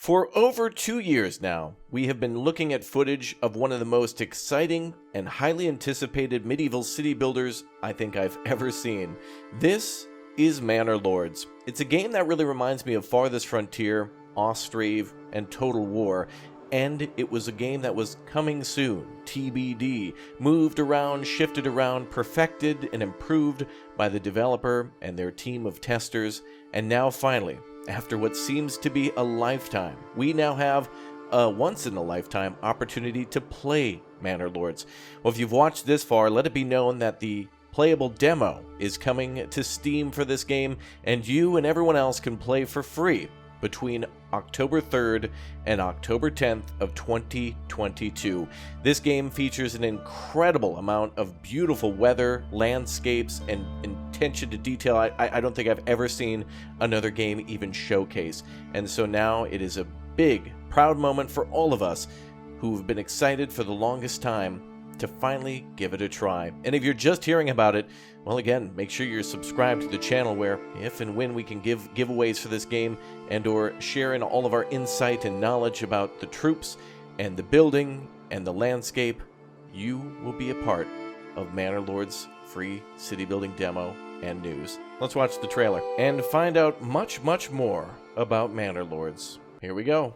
For over 2 years now, we have been looking at footage of one of the most exciting and highly anticipated medieval city builders I think I've ever seen. This is Manor Lords. It's a game that really reminds me of Farthest Frontier, Ostrave, and Total War, and it was a game that was coming soon, TBD, moved around, shifted around, perfected and improved by the developer and their team of testers, and now finally, after what seems to be a lifetime, we now have a once-in-a-lifetime opportunity to play Manor Lords. Well, if you've watched this far, let it be known that the playable demo is coming to Steam for this game, and you and everyone else can play for free between October 3rd and October 10th of 2022. This game features an incredible amount of beautiful weather, landscapes, and attention to detail I don't think I've ever seen another game even showcase. And so now it is a big, proud moment for all of us who have been excited for the longest time to finally give it a try. And if you're just hearing about it, well, again, make sure you're subscribed to the channel where if and when we can give giveaways for this game and or share in all of our insight and knowledge about the troops and the building and the landscape, you will be a part of Manor Lords' free city building demo and news. Let's watch the trailer and find out much, much more about Manor Lords. Here we go.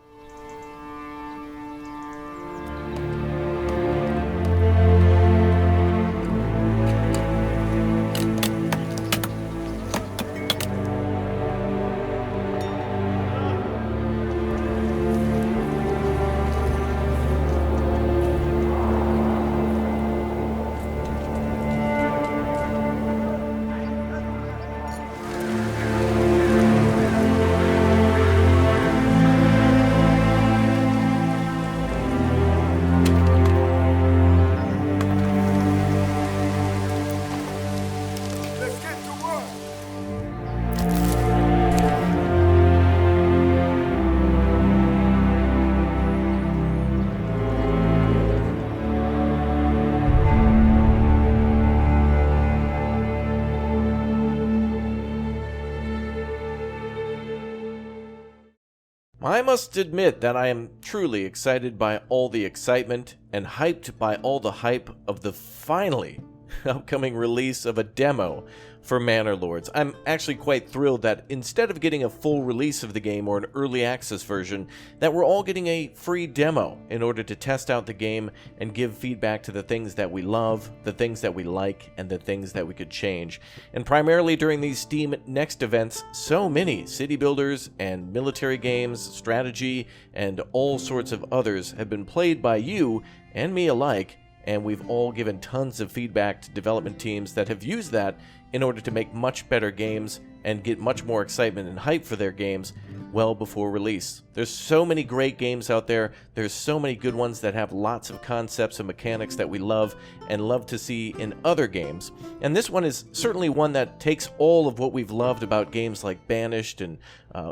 I must admit that I am truly excited by all the excitement and hyped by all the hype of the finally upcoming release of a demo for Manor Lords. I'm actually quite thrilled that instead of getting a full release of the game or an early access version, that we're all getting a free demo in order to test out the game and give feedback to the things that we love, the things that we like, and the things that we could change. And primarily during these Steam Next events, so many city builders and military games, strategy, and all sorts of others have been played by you and me alike, and we've all given tons of feedback to development teams that have used that in order to make much better games and get much more excitement and hype for their games well before release. There's so many great games out there. There's so many good ones that have lots of concepts and mechanics that we love and love to see in other games. And this one is certainly one that takes all of what we've loved about games like Banished and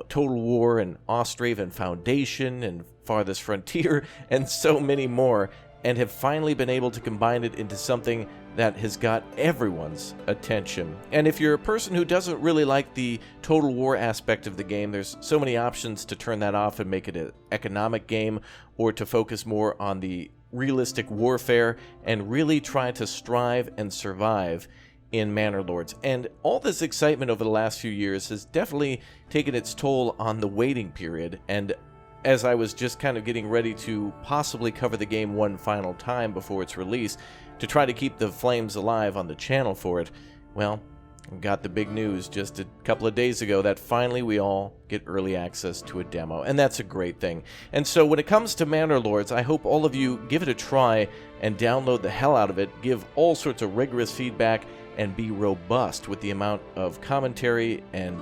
Total War and Ostrave and Foundation and Farthest Frontier and so many more, and have finally been able to combine it into something that has got everyone's attention. And if you're a person who doesn't really like the Total War aspect of the game, there's so many options to turn that off and make it an economic game, or to focus more on the realistic warfare and really try to strive and survive in Manor Lords. And all this excitement over the last few years has definitely taken its toll on the waiting period. And as I was just kind of getting ready to possibly cover the game one final time before its release, to try to keep the flames alive on the channel for it, well, I got the big news just a couple of days ago that finally we all get early access to a demo, and that's a great thing. And so when it comes to Manor Lords, I hope all of you give it a try and download the hell out of it, give all sorts of rigorous feedback, and be robust with the amount of commentary and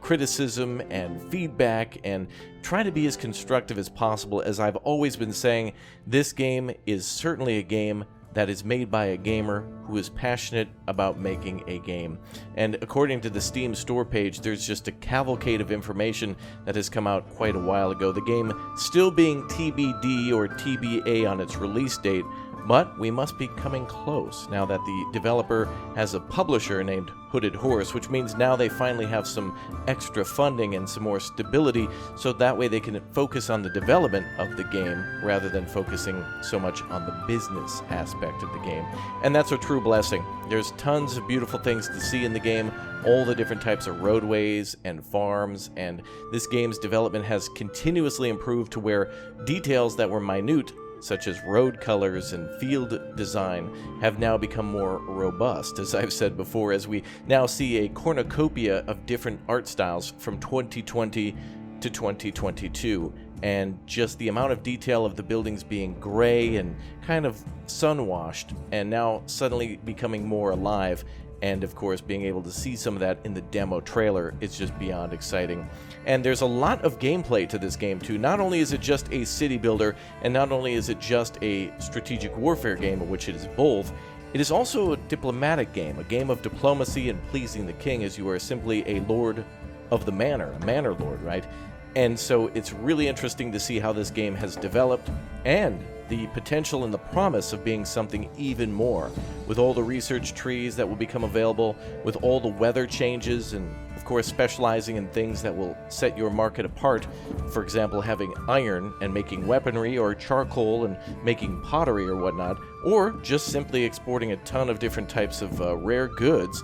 criticism and feedback, and try to be as constructive as possible. As I've always been saying, this game is certainly a game that is made by a gamer who is passionate about making a game. And according to the Steam store page, there's just a cavalcade of information that has come out quite a while ago. The game still being TBD or TBA on its release date, but we must be coming close now that the developer has a publisher named Hooded Horse, which means now they finally have some extra funding and some more stability, so that way they can focus on the development of the game rather than focusing so much on the business aspect of the game. And that's a true blessing. There's tons of beautiful things to see in the game, all the different types of roadways and farms, and this game's development has continuously improved to where details that were minute, such as road colors and field design, have now become more robust, as I've said before, as we now see a cornucopia of different art styles from 2020 to 2022, and just the amount of detail of the buildings being gray and kind of sun-washed, and now suddenly becoming more alive. And of course, being able to see some of that in the demo trailer is just beyond exciting. And there's a lot of gameplay to this game too. Not only is it just a city builder, and not only is it just a strategic warfare game, which it is both, it is also a diplomatic game, a game of diplomacy and pleasing the king, as you are simply a lord of the manor, a manor lord, right? And so it's really interesting to see how this game has developed, and the potential and the promise of being something even more, with all the research trees that will become available, with all the weather changes, and of course specializing in things that will set your market apart. For example, having iron and making weaponry, or charcoal and making pottery or whatnot, or just simply exporting a ton of different types of rare goods,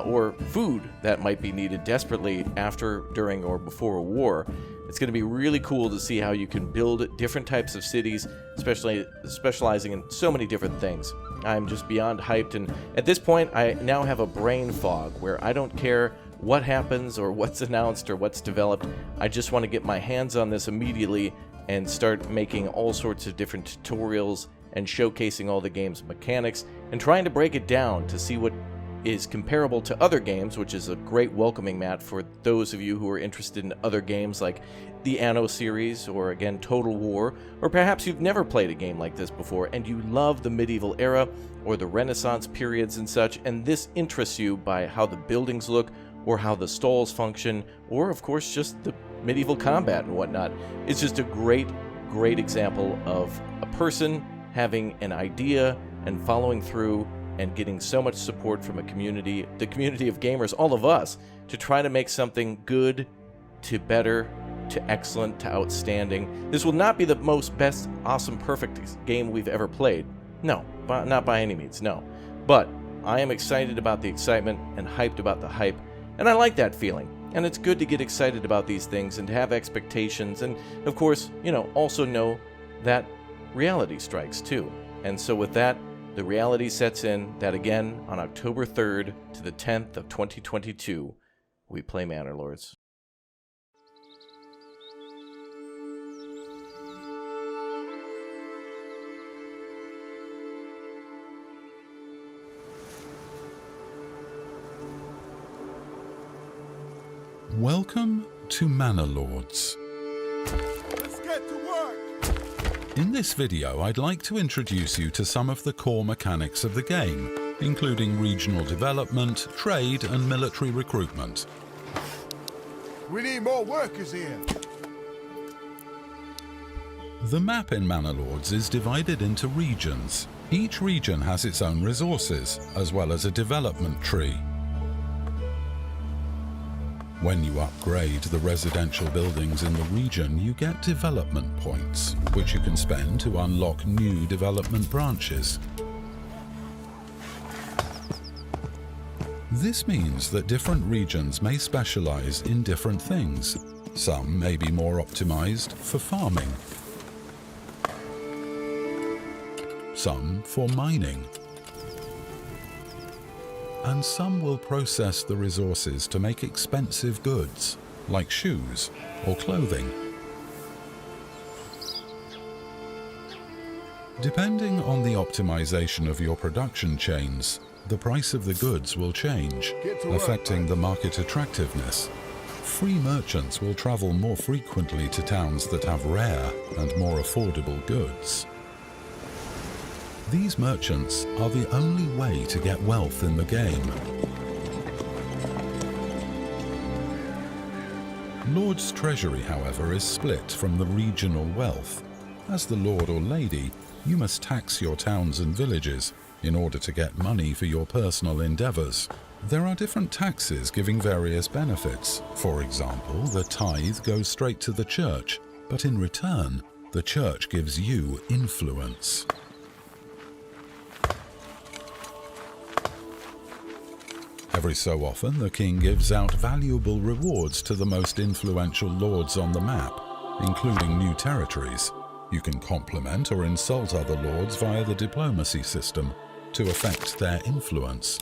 or food that might be needed desperately after, during, or before a war. It's going to be really cool to see how you can build different types of cities, especially specializing in so many different things. I'm just beyond hyped, and at this point I now have a brain fog where I don't care what happens or what's announced or what's developed. I just want to get my hands on this immediately and start making all sorts of different tutorials and showcasing all the game's mechanics and trying to break it down to see what is comparable to other games, which is a great welcoming mat for those of you who are interested in other games like the Anno series, or again Total War, or perhaps you've never played a game like this before and you love the medieval era or the Renaissance periods and such, and this interests you by how the buildings look or how the stalls function, or of course just the medieval combat and whatnot. It's just a great example of a person having an idea and following through and getting so much support from a community, the community of gamers, all of us, to try to make something good to better to excellent to outstanding. This will not be the most best, awesome, perfect game we've ever played. No, not by any means, no. But I am excited about the excitement and hyped about the hype, and I like that feeling. And it's good to get excited about these things and to have expectations, and of course, also know that reality strikes too. And so with that, the reality sets in that again, on October 3rd to the 10th of 2022, we play Manor Lords. Welcome to Manor Lords. Let's get to work! In this video, I'd like to introduce you to some of the core mechanics of the game, including regional development, trade, and military recruitment. We need more workers here. The map in Manor Lords is divided into regions. Each region has its own resources, as well as a development tree. When you upgrade the residential buildings in the region, you get development points, which you can spend to unlock new development branches. This means that different regions may specialize in different things. Some may be more optimized for farming, some for mining, and some will process the resources to make expensive goods, like shoes or clothing. Depending on the optimization of your production chains, the price of the goods will change, affecting the market attractiveness. Free merchants will travel more frequently to towns that have rare and more affordable goods. These merchants are the only way to get wealth in the game. Lord's treasury, however, is split from the regional wealth. As the lord or lady, You must tax your towns and villages in order to get money for your personal endeavors. There are different taxes giving various benefits. For example, the tithe goes straight to the church, but in return, the church gives you influence. Every so often, the king gives out valuable rewards to the most influential lords on the map, including new territories. You can compliment or insult other lords via the diplomacy system to affect their influence.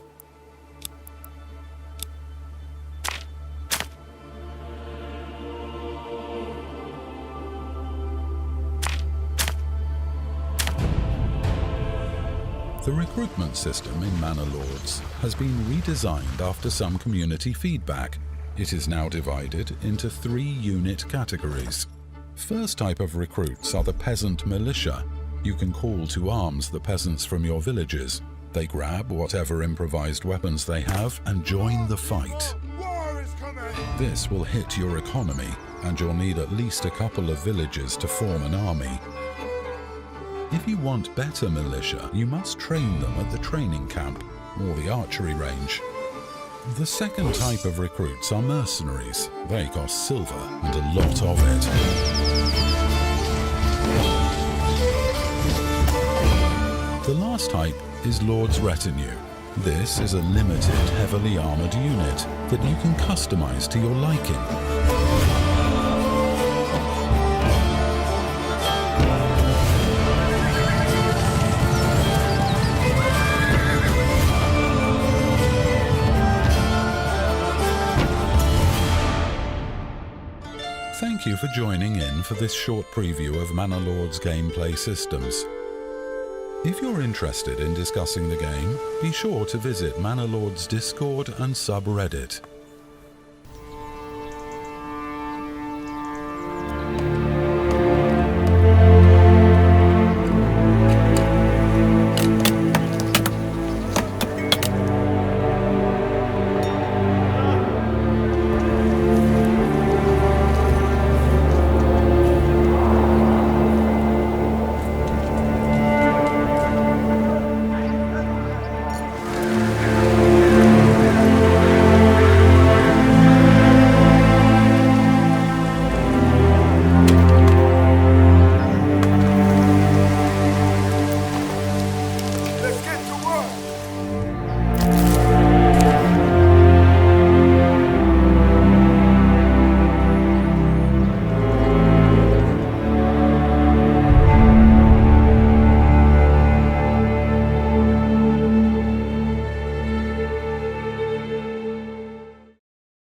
The recruitment system in Manor Lords has been redesigned after some community feedback. It is now divided into 3 unit categories. First type of recruits are the peasant militia. You can call to arms the peasants from your villages. They grab whatever improvised weapons they have and join the fight. War is coming! This will hit your economy, and you'll need at least a couple of villages to form an army. If you want better militia, you must train them at the training camp or the archery range. The second type of recruits are mercenaries. They cost silver and a lot of it. The last type is Lord's Retinue. This is a limited, heavily armored unit that you can customize to your liking. Thank you for joining in for this short preview of Manor Lords gameplay systems. If you're interested in discussing the game, be sure to visit Manor Lords Discord and subreddit.